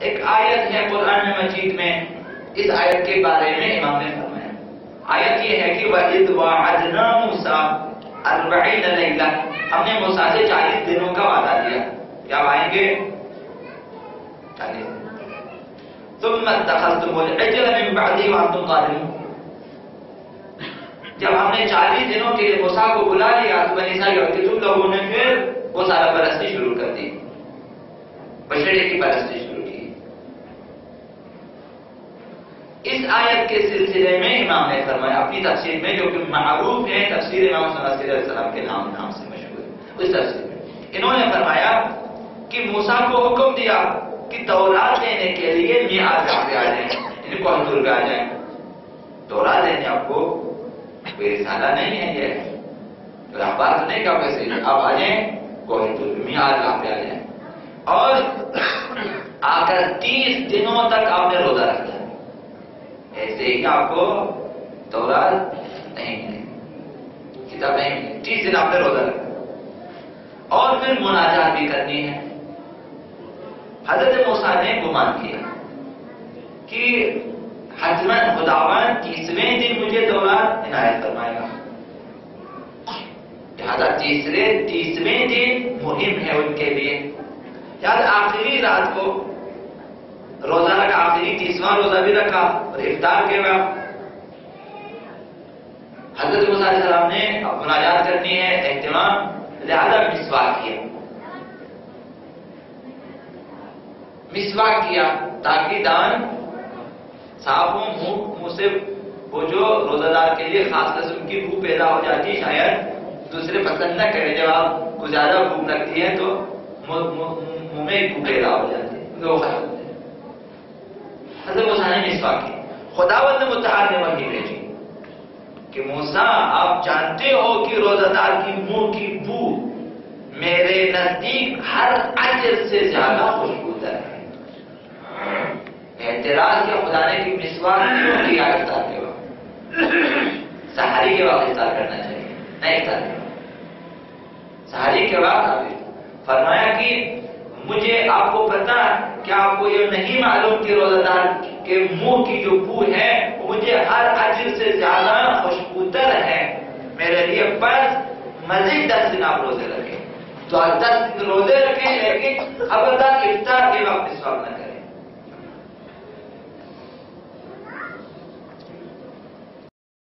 ایک آیت ہے قرآن مجید میں، اس آیت کے بارے میں امام نے فرمایا، آیت یہ ہے کہ وَإِذْ وَعَدْنَا مُوسَىٰ 40 لَيْلَةً، ہم نے موسیٰ سے 40 دنوں کا وعدہ دیا، کیا آئیں گے 40 دن، ثُمَّ اتَّخَذْتُمُ الْعِجْلَ مِن بَعْدِهِ وَأَنْتُمْ ظَالِمُونَ، جب ہم نے 40 دنوں کے لیے موسیٰ کو بلا لیا تو بنی اسرائیل کہ تم لوگوں نے پھر وہ سارا پرستی شروع کر دی، بچڑے کی پرستی شروع کی۔ اس آیت کے سلسلے میں امام نے فرمایا اپنی تفسیر میں، جو کہ معروف ہے تفسیر امام صلی اللہ علیہ وسلم کے نام سے مشہور ہے، اس تفسیر میں انہوں نے فرمایا کہ موسیٰ کو حکم دیا کہ تورات دینے کے لیے میعاد پہ آ جائیں، یعنی کوہ طور پہ آ جائیں، تورات دینے آپ کو کوئی رسالہ نہیں ہے، یہ بات نہیں کہ ویسے آپ آ جائیں کوہ طور پہ، میعاد پہ آ جائیں، اور آ کر 30 دنوں تک آپ نے روزہ رکھا، ایسے ہی آپ کو تورات نہیں ملے، کتاب نہیں ملے، 30 دن آپ نے روزہ رکھا، اور پھر مناجات بھی کرنی ہے۔ حضرت موسیٰ نے گمان کیا کہ حتماً خداوند 30ویں دن مجھے تورات عنایت فرمائے گا، لہذا 30ویں دن مہم ہے ان کے لیے، یاد آخری رات کو روزہ رکھا، آخری 30واں روزہ بھی رکھا، اور افطار کے بعد حضرت موسیٰ علیہ السلام نے مناجات کرنی ہے، اہتمام، لہذا مسواک کیا تاکہ دان صاف ہو، منہ سے وہ جو روزہ دار کے لیے خاص قسم کی بو پیدا ہو جاتی، شاید دوسرے پسند نہ کرے، جب آپ کو زیادہ بھوک لگتی ہے تو منہ میں بو پیدا ہو جاتی ہے، وہ ختم ہوتے ہیں۔ حضرت موسیٰ نے مسواک کی، خداوند متعال نے وحی بھیجی کہ موسیٰ آپ جانتے ہو کہ روزہ دار کی منہ کی بو میرے نزدیک ہر اجر سے زیادہ خوشبودار ہے۔ اعتراض کیا خدا نے کہ مسواک کیوں کیا افطار کے وقت، سحری کے وقت افطار کرنا چاہیے، نہیں افطار کے وقت، سحری کے وقت آپ فرمایا کہ مجھے آپ کو پتا، کیا آپ کو یہ نہیں معلوم کہ روزہ دار کے منہ کی جو بو ہے وہ مجھے ہر اجر سے زیادہ خوشبودار ہے، میرے لیے بس مزید 10 دن آپ روزے رکھیں، تو 10 دن روزے رکھیں، لیکن خبردار افطار کے وقت مسواک نہ کریں۔